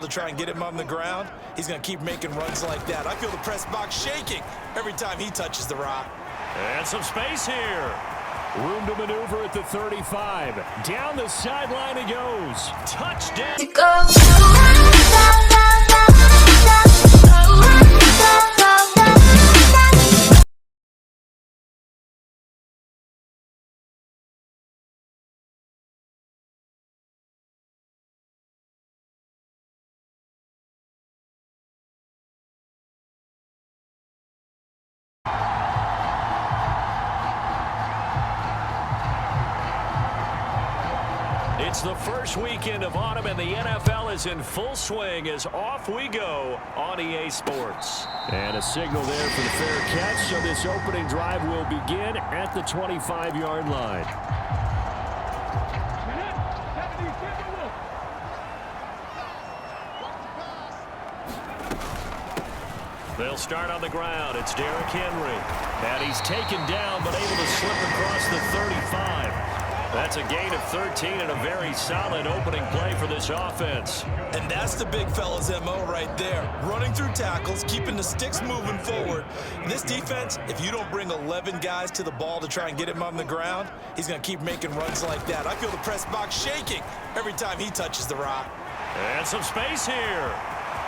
to try and get him on the ground, he's going to keep making runs like that. I feel the press box shaking every time he touches the rock. And some space here. Room to maneuver at the 35. Down the sideline he goes. Touchdown. It's the first weekend of autumn, and the NFL is in full swing as off we go on EA Sports. And a signal there for the fair catch, so this opening drive will begin at the 25-yard line. They'll start on the ground. It's Derrick Henry. And he's taken down, but able to slip across the 35. That's a gain of 13 and a very solid opening play for this offense. And that's the big fella's MO right there. Running through tackles, keeping the sticks moving forward. This defense, if you don't bring 11 guys to the ball to try and get him on the ground, he's going to keep making runs like that. I feel the press box shaking every time he touches the rock. And some space here.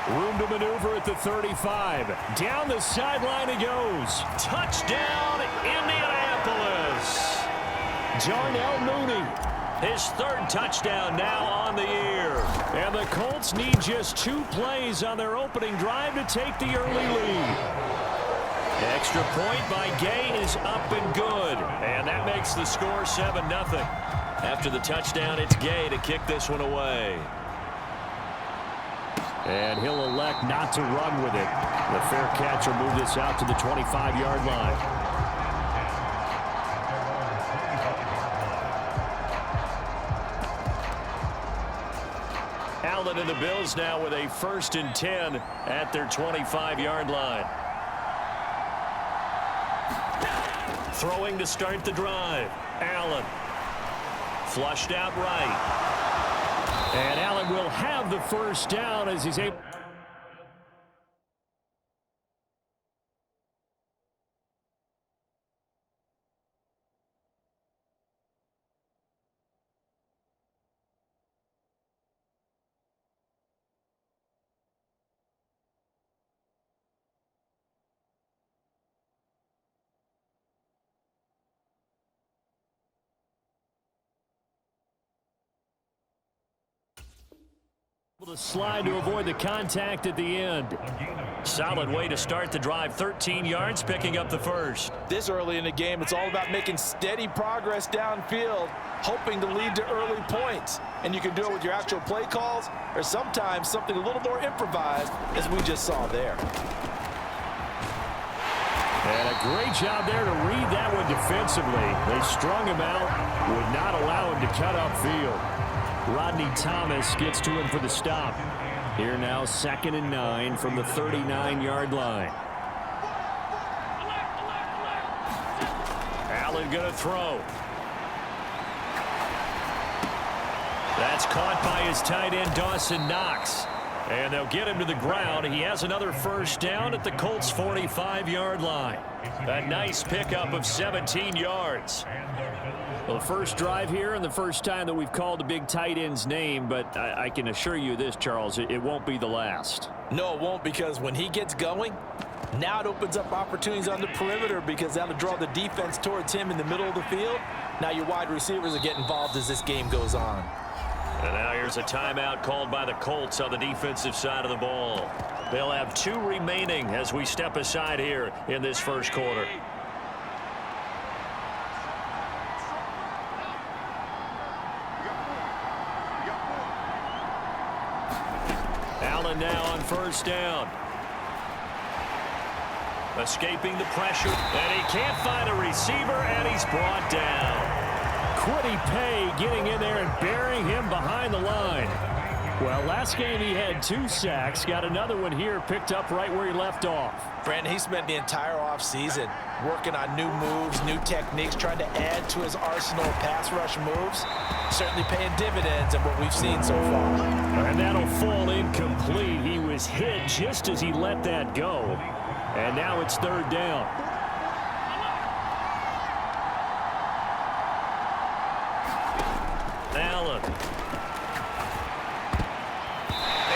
Room to maneuver at the 35. Down the sideline he goes. Touchdown, Indianapolis. Darnell Mooney, his third touchdown now on the year. And the Colts need just 2 plays on their opening drive to take the early lead. Extra point by Gay is up and good. And that makes the score 7-0. After the touchdown, it's Gay to kick this one away. And he'll elect not to run with it. The fair catch will move this out to the 25-yard line. Allen and the Bills now with a 1st and 10 at their 25-yard line. Throwing to start the drive. Allen. Flushed out right. And Allen will have the first down as he's able. To slide to avoid the contact at the end. Solid way to start the drive. 13 yards, picking up the first. This early in the game, it's all about making steady progress downfield, hoping to lead to early points. And you can do it with your actual play calls or sometimes something a little more improvised, as we just saw there. And a great job there to read that one defensively. They strung him out, would not allow him to cut upfield. Rodney Thomas gets to him for the stop. Here now, 2nd and 9 from the 39-yard line. Allen going to throw. That's caught by his tight end, Dawson Knox. And they'll get him to the ground. He has another first down at the Colts' 45-yard line. A nice pickup of 17 yards. Well, the first drive here and the first time that we've called a big tight end's name, but I can assure you this, Charles, it won't be the last. No, it won't, because when he gets going, now it opens up opportunities on the perimeter because that'll draw the defense towards him in the middle of the field. Now your wide receivers will get involved as this game goes on. And now here's a timeout called by the Colts on the defensive side of the ball. They'll have 2 remaining as we step aside here in this first quarter. Allen now on first down. Escaping the pressure, and he can't find a receiver, and he's brought down. Quiddy Pay getting in there and burying him behind the line. Well, last game he had 2 sacks. Got another one here, picked up right where he left off. Brandon, he spent the entire offseason working on new moves, new techniques, trying to add to his arsenal of pass rush moves. Certainly paying dividends in what we've seen so far. And that'll fall incomplete. He was hit just as he let that go. And now it's 3rd down. Allen.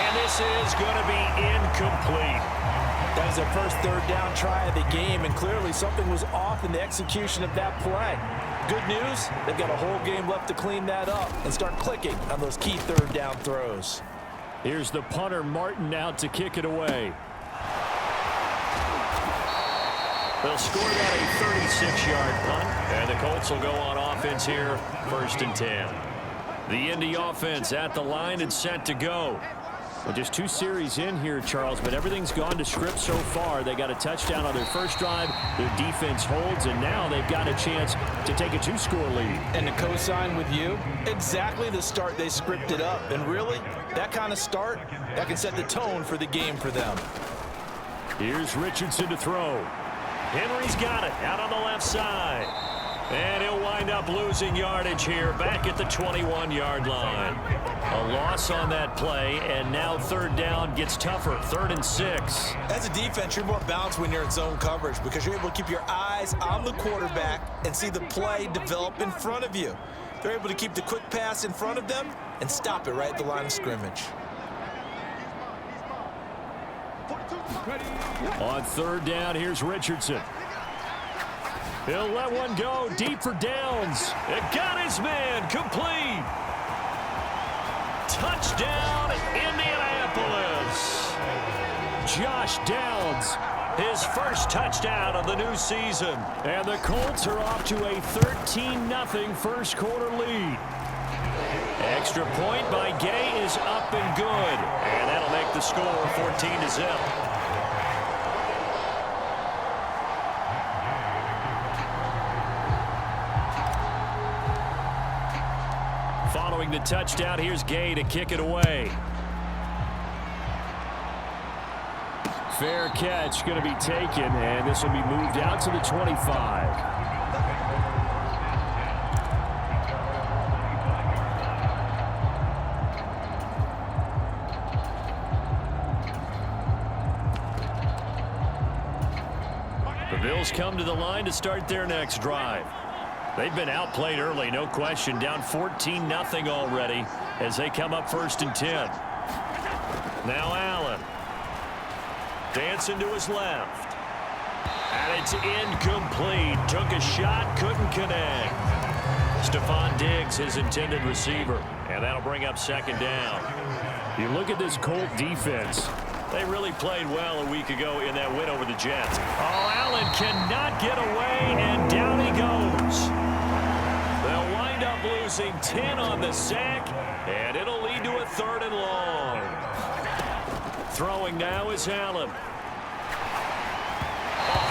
And this is going to be incomplete. That was their first 3rd down try of the game, and clearly something was off in the execution of that play. Good news, they've got a whole game left to clean that up and start clicking on those key 3rd down throws. Here's the punter, Martin, out to kick it away. They'll score that a 36-yard punt, and the Colts will go on offense here, 1st and 10. The Indy offense at the line and set to go. Well, just 2 series in here, Charles, but everything's gone to script so far. They got a touchdown on their first drive. Their defense holds, and now they've got a chance to take a 2-score lead. And to co-sign with you, exactly the start they scripted up. And really, that kind of start, that can set the tone for the game for them. Here's Richardson to throw. Henry's got it out on the left side. And he'll wind up losing yardage here back at the 21-yard line. A loss on that play, and now 3rd down gets tougher, 3rd and 6. As a defense, you're more balanced when you're in zone coverage because you're able to keep your eyes on the quarterback and see the play develop in front of you. They're able to keep the quick pass in front of them and stop it right at the line of scrimmage. On 3rd down, here's Richardson. He'll let one go deep for Downs. It got his man complete. Touchdown, Indianapolis. Josh Downs, his first touchdown of the new season. And the Colts are off to a 13-0 first quarter lead. Extra point by Gay is up and good. And that'll make the score 14-0. Following the touchdown, here's Gay to kick it away. Fair catch going to be taken, and this will be moved out to the 25. The Bills come to the line to start their next drive. They've been outplayed early, no question. Down 14-0 already as they come up 1st and 10. Now Allen. Dancing to his left. And it's incomplete. Took a shot, couldn't connect. Stephon Diggs, his intended receiver. And that'll bring up 2nd down. You look at this Colt defense. They really played well a week ago in that win over the Jets. Oh, Allen cannot get away, and down he goes. They'll wind up losing 10 on the sack, and it'll lead to a 3rd and long. Throwing now is Allen. A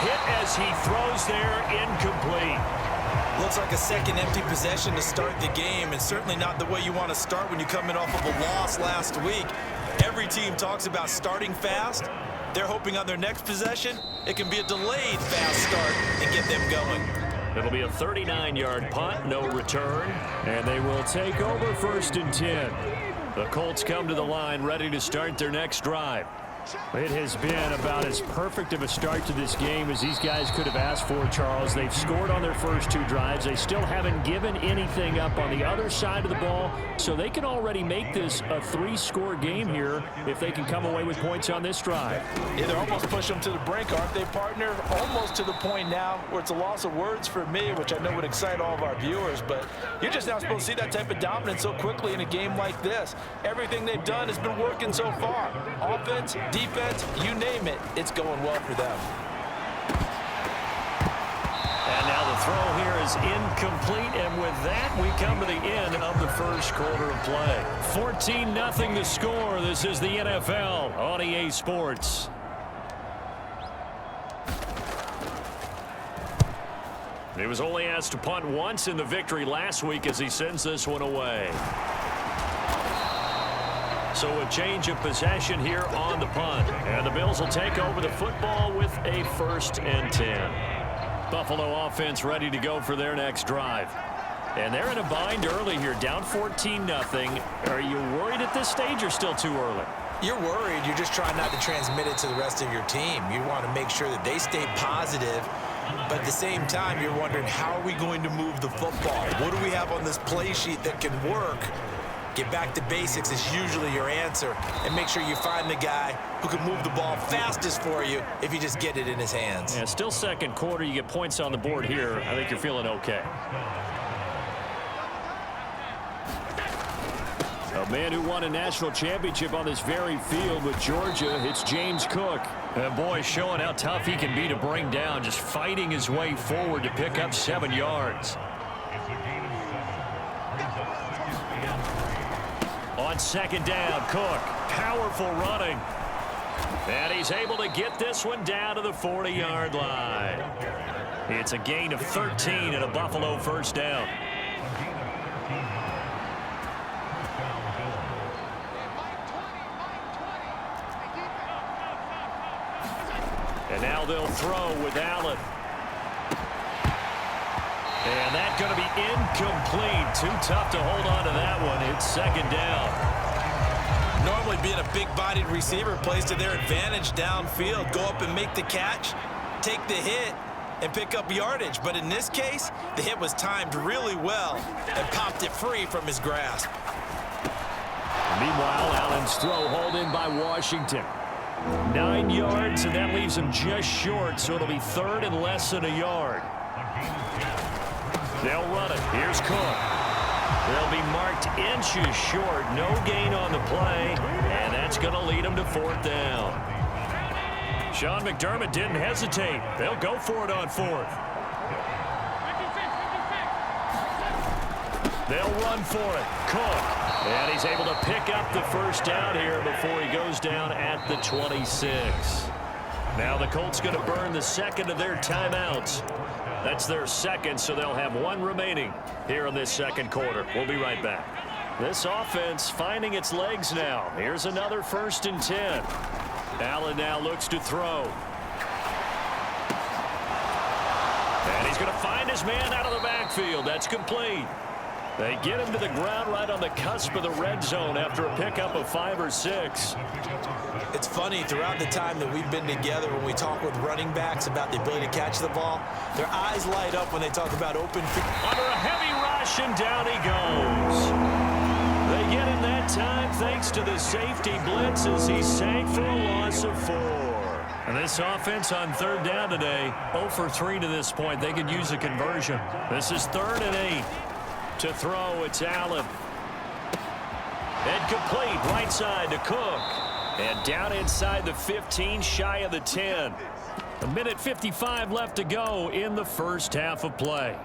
hit as he throws there, incomplete. Looks like a second empty possession to start the game, and certainly not the way you want to start when you come in off of a loss last week. Every team talks about starting fast. They're hoping on their next possession, it can be a delayed fast start and get them going. It'll be a 39-yard punt, no return, and they will take over 1st and 10. The Colts come to the line ready to start their next drive. It has been about as perfect of a start to this game as these guys could have asked for, Charles. They've scored on their first 2 drives. They still haven't given anything up on the other side of the ball, so they can already make this a 3-score game here if they can come away with points on this drive. Yeah, they're almost pushing them to the brink, aren't they, partner? Almost to the point now where it's a loss of words for me, which I know would excite all of our viewers, but you're just now supposed to see that type of dominance so quickly in a game like this. Everything they've done has been working so far. Offense, defense, you name it, it's going well for them. And now the throw here is incomplete, and with that, we come to the end of the first quarter of play. 14-0 the score. This is the NFL on EA Sports. He was only asked to punt once in the victory last week as he sends this one away. So a change of possession here on the punt. And the Bills will take over the football with a 1st and 10. Buffalo offense ready to go for their next drive. And they're in a bind early here, down 14-0. Are you worried at this stage or still too early? You're worried. You're just trying not to transmit it to the rest of your team. You want to make sure that they stay positive. But at the same time, you're wondering, how are we going to move the football? What do we have on this play sheet that can work? Get back to basics is usually your answer. And make sure you find the guy who can move the ball fastest for you if you just get it in his hands. Yeah, still second quarter. You get points on the board here. I think you're feeling okay. A man who won a national championship on this very field with Georgia, it's James Cook. And boy, showing how tough he can be to bring down, just fighting his way forward to pick up 7 yards. On 2nd down, Cook, powerful running. And he's able to get this one down to the 40-yard line. It's a gain of 13 and a Buffalo 1st down. And now they'll throw with Allen. And that's going to be incomplete. Too tough to hold on to that one. It's 2nd down. Normally being a big-bodied receiver plays to their advantage downfield. Go up and make the catch, take the hit, and pick up yardage. But in this case, the hit was timed really well and popped it free from his grasp. Meanwhile, Allen's throw hauled in by Washington. 9 yards, and that leaves him just short, so it'll be 3rd and less than a yard. They'll run it. Here's Cook. They'll be marked inches short. No gain on the play, and that's going to lead them to 4th down. Sean McDermott didn't hesitate. They'll go for it on 4th. They'll run for it. Cook. And he's able to pick up the 1st down here before he goes down at the 26. Now the Colts going to burn the 2nd of their timeouts. That's their 2nd, so they'll have 1 remaining here in this 2nd quarter. We'll be right back. This offense finding its legs now. Here's another 1st and 10. Allen now looks to throw. And he's going to find his man out of the backfield. That's complete. They get him to the ground right on the cusp of the red zone after a pickup of 5 or 6. It's funny, throughout the time that we've been together, when we talk with running backs about the ability to catch the ball, their eyes light up when they talk about open field. Under a heavy rush, and down he goes. They get him that time thanks to the safety blitz as he sank for a loss of 4. And this offense on 3rd down today, 0 for 3 to this point. They could use a conversion. This is 3rd and 8. To throw, it's Allen. And complete, right side to Cook. And down inside the 15, shy of the 10. 1:55 left to go in the 1st half of play.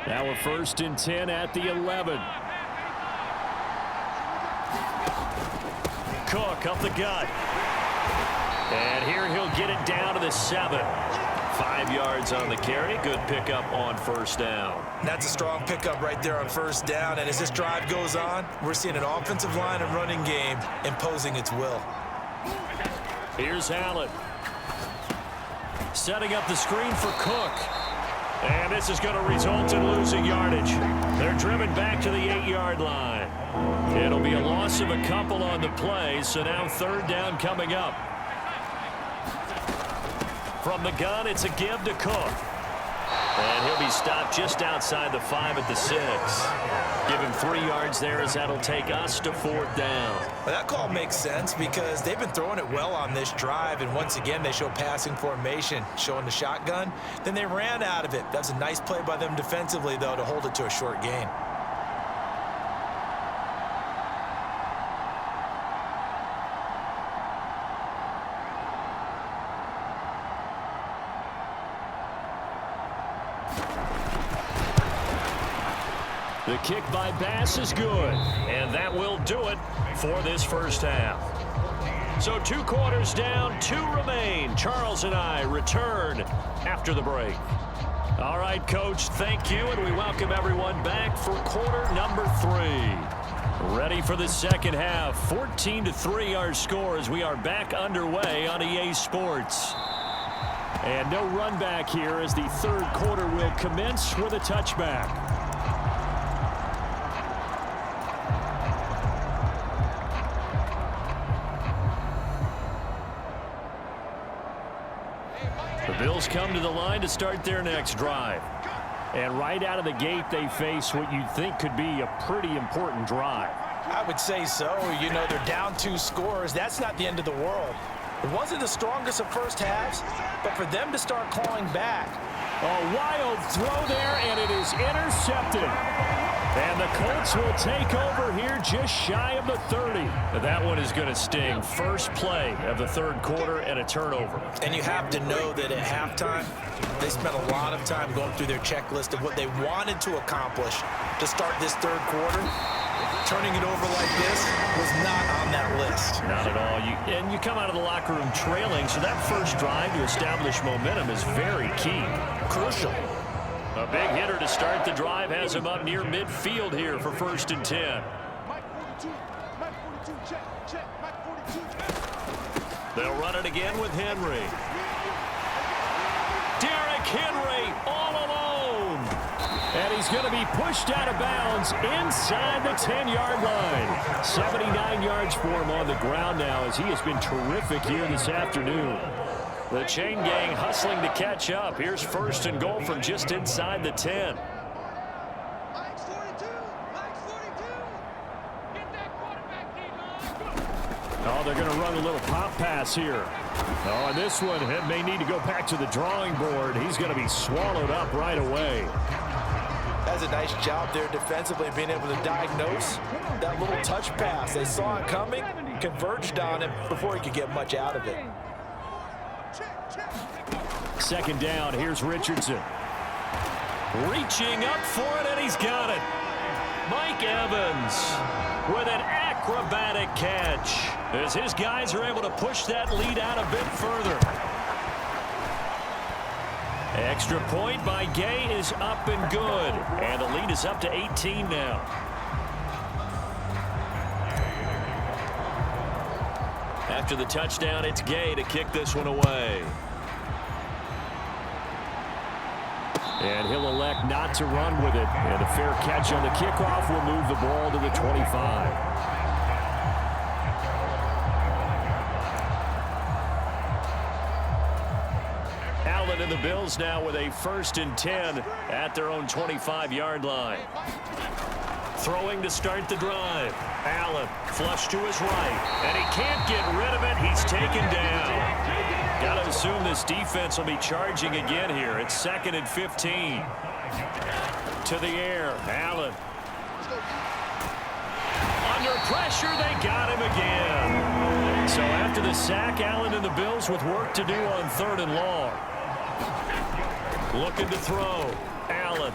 Now a 1st and 10 at the 11. Cook up the gut. And here he'll get it down to the 7. 5 yards on the carry. Good pickup on 1st down. That's a strong pickup right there on 1st down. And as this drive goes on, we're seeing an offensive line and running game imposing its will. Here's Allen. Setting up the screen for Cook. And this is going to result in losing yardage. They're driven back to the 8-yard line. It'll be a loss of a couple on the play, so now 3rd down coming up. From the gun, it's a give to Cook. And he'll be stopped just outside the 5 at the 6. Give him 3 yards there as that'll take us to 4th down. Well, that call makes sense because they've been throwing it well on this drive, and once again they show passing formation, showing the shotgun. Then they ran out of it. That's a nice play by them defensively, though, to hold it to a short gain. The kick by Bass is good, and that will do it for this 1st half. So 2 quarters down, 2 remain. Charles and I return after the break. All right, Coach, thank you, and we welcome everyone back for quarter number 3. Ready for the second half. 14-3 our score as we are back underway on EA Sports. And no run back here as the third quarter will commence with a touchback. The Bills come to the line to start their next drive. And right out of the gate, they face what you'd think could be a pretty important drive. I would say so. You know, they're down 2 scores. That's not the end of the world. It wasn't the strongest of first halves, but for them to start clawing back. A wild throw there, and it is intercepted. And the Colts will take over here just shy of the 30. That one is going to sting. First play of the third quarter and a turnover. And you have to know that at halftime, they spent a lot of time going through their checklist of what they wanted to accomplish to start this third quarter. Turning it over like this was not on that list. Not at all. And you come out of the locker room trailing, so that first drive to establish momentum is very key. Crucial. A big hitter to start the drive has him up near midfield here for 1st and 10. They'll run it again with Henry. Derrick Henry all alone. And he's going to be pushed out of bounds inside the 10-yard line. 79 yards for him on the ground now as he has been terrific here this afternoon. The chain gang hustling to catch up. Here's 1st and goal from just inside the 10. Oh, they're going to run a little pop pass here. Oh, and this one may need to go back to the drawing board. He's going to be swallowed up right away. That's a nice job there defensively, being able to diagnose that little touch pass. They saw it coming, converged on him before he could get much out of it. Second down, here's Richardson. Reaching up for it, and he's got it. Mike Evans with an acrobatic catch as his guys are able to push that lead out a bit further. Extra point by Gay is up and good. And the lead is up to 18 now. After the touchdown, it's Gay to kick this one away. And he'll elect not to run with it. And a fair catch on the kickoff will move the ball to the 25. Allen and the Bills now with a 1st and 10 at their own 25-yard line. Throwing to start the drive. Allen flush to his right. And he can't get rid of it. He's taken down. Got to assume this defense will be charging again here. It's 2nd and 15. To the air. Allen. Under pressure, they got him again. So after the sack, Allen and the Bills with work to do on 3rd and long. Looking to throw. Allen.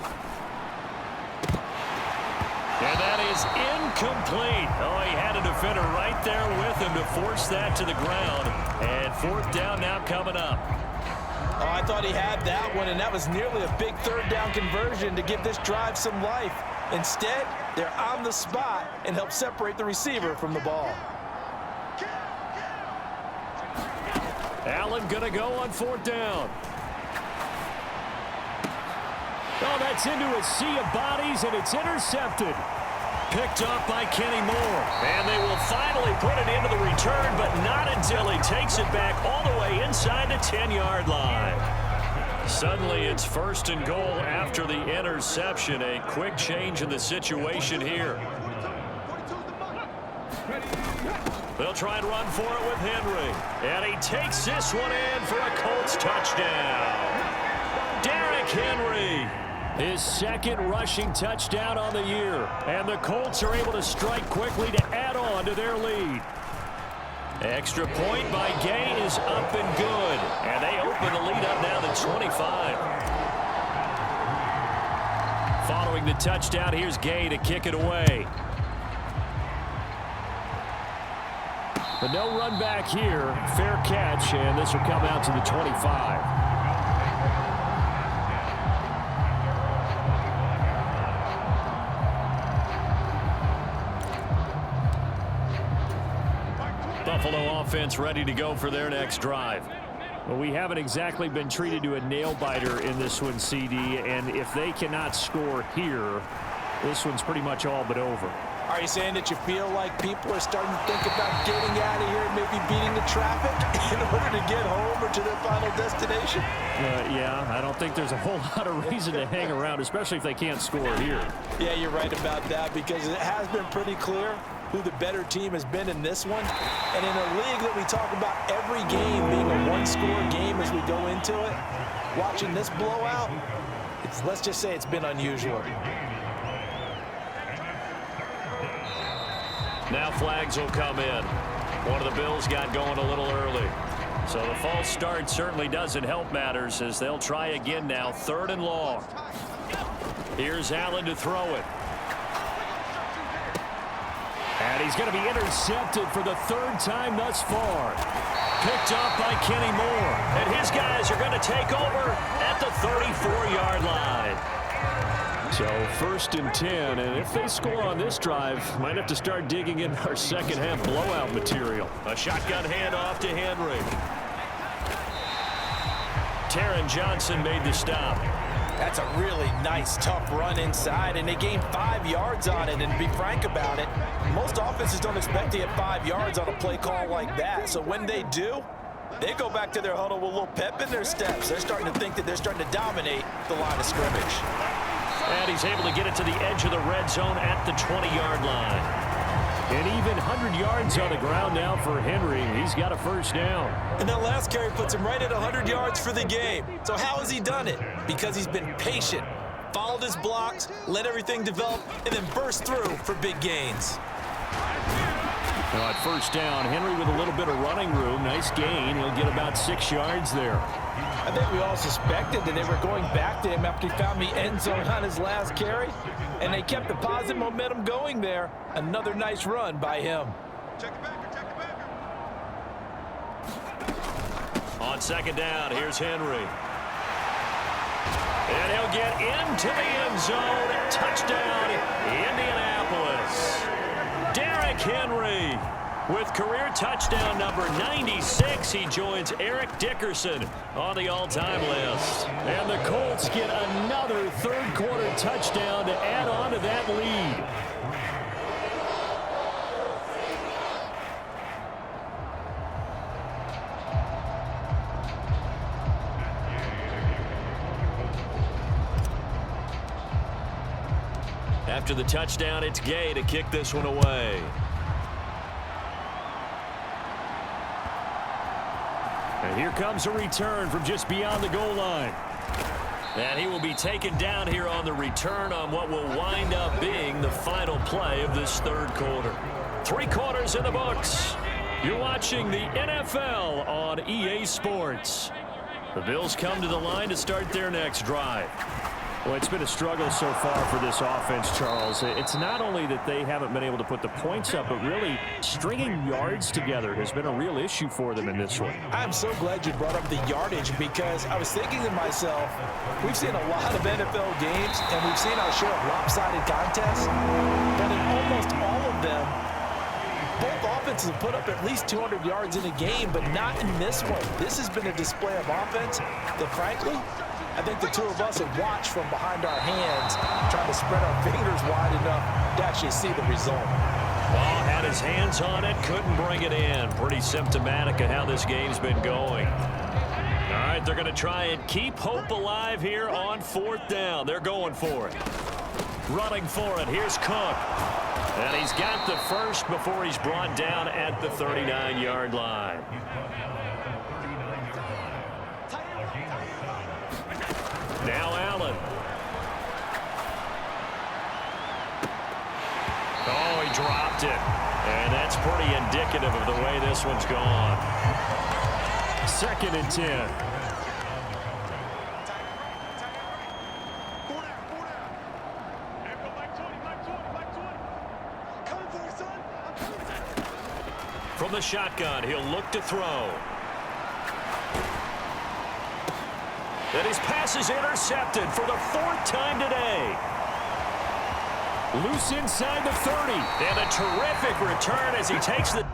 And that is incomplete. Oh, he had a defender right there with him to force that to the ground. And 4th down now coming up. Oh, I thought he had that one, and that was nearly a big 3rd down conversion to give this drive some life. Instead, they're on the spot and help separate the receiver from the ball. Allen going to go on 4th down. Oh, that's into a sea of bodies, and it's intercepted. Picked up by Kenny Moore. And they will finally put it into the return, but not until he takes it back all the way inside the 10-yard line. Suddenly, it's 1st and goal after the interception. A quick change in the situation here. They'll try and run for it with Henry. And he takes this one in for a Colts touchdown. Derrick Henry. His 2nd rushing touchdown on the year. And the Colts are able to strike quickly to add on to their lead. Extra point by Gay is up and good. And they open the lead up now to 25. Following the touchdown, here's Gay to kick it away. But no run back here. Fair catch, and this will come out to the 25. Buffalo offense ready to go for their next drive. Well, we haven't exactly been treated to a nail-biter in this one, CD, and if they cannot score here, this one's pretty much all but over. Are you saying that you feel like people are starting to think about getting out of here and maybe beating the traffic in order to get home or to their final destination? Yeah, I don't think there's a whole lot of reason to hang around, especially if they can't score here. Yeah, you're right about that, because it has been pretty clear who the better team has been in this one. And in a league that we talk about every game being a one-score game as we go into it, watching this blowout, let's just say it's been unusual. Now flags will come in. One of the Bills got going a little early. So the false start certainly doesn't help matters as they'll try again now, 3rd and long. Here's Allen to throw it. And he's going to be intercepted for the 3rd time thus far. Picked up by Kenny Moore. And his guys are going to take over at the 34-yard line. So 1st and 10, and if they score on this drive, might have to start digging in our second half blowout material. A shotgun handoff to Henry. Taron Johnson made the stop. That's a really nice, tough run inside, and they gained 5 yards on it. And to be frank about it, most offenses don't expect to get 5 yards on a play call like that. So when they do, they go back to their huddle with a little pep in their steps. They're starting to think that they're starting to dominate the line of scrimmage. And he's able to get it to the edge of the red zone at the 20-yard line. And even 100 yards on the ground now for Henry. He's got a 1st down. And that last carry puts him right at 100 yards for the game. So how has he done it? Because he's been patient, followed his blocks, let everything develop, and then burst through for big gains. Now at 1st down, Henry with a little bit of running room. Nice gain. He'll get about 6 yards there. I think we all suspected that they were going back to him after he found the end zone on his last carry, and they kept the positive momentum going there. Another nice run by him. On 2nd down, here's Henry. And he'll get into the end zone. Touchdown, Indianapolis. Derrick Henry with career touchdown number 96. He joins Eric Dickerson on the all-time list. And the Colts get another 3rd quarter touchdown to add on to that lead. After the touchdown, it's Gay to kick this one away. And here comes a return from just beyond the goal line. And he will be taken down here on the return on what will wind up being the final play of this 3rd quarter. 3 quarters in the books. You're watching the NFL on EA Sports. The Bills come to the line to start their next drive. Well, it's been a struggle so far for this offense, Charles. It's not only that they haven't been able to put the points up, but really stringing yards together has been a real issue for them in this one. I'm so glad you brought up the yardage, because I was thinking to myself, we've seen a lot of NFL games, and we've seen our share of lopsided contests, but in almost all of them, both offenses have put up at least 200 yards in a game, but not in this one. This has been a display of offense that, frankly, I think the two of us have watched from behind our hands, trying to spread our fingers wide enough to actually see the result. Ball had his hands on it, couldn't bring it in. Pretty symptomatic of how this game's been going. All right, they're going to try and keep hope alive here on 4th down. They're going for it. Running for it. Here's Cook. And he's got the 1st before he's brought down at the 39-yard line. Now Allen. Oh, he dropped it. And that's pretty indicative of the way this one's gone. 2nd and 10. From the shotgun, he'll look to throw. And his pass is intercepted for the 4th time today. Loose inside the 30. And a terrific return as he takes the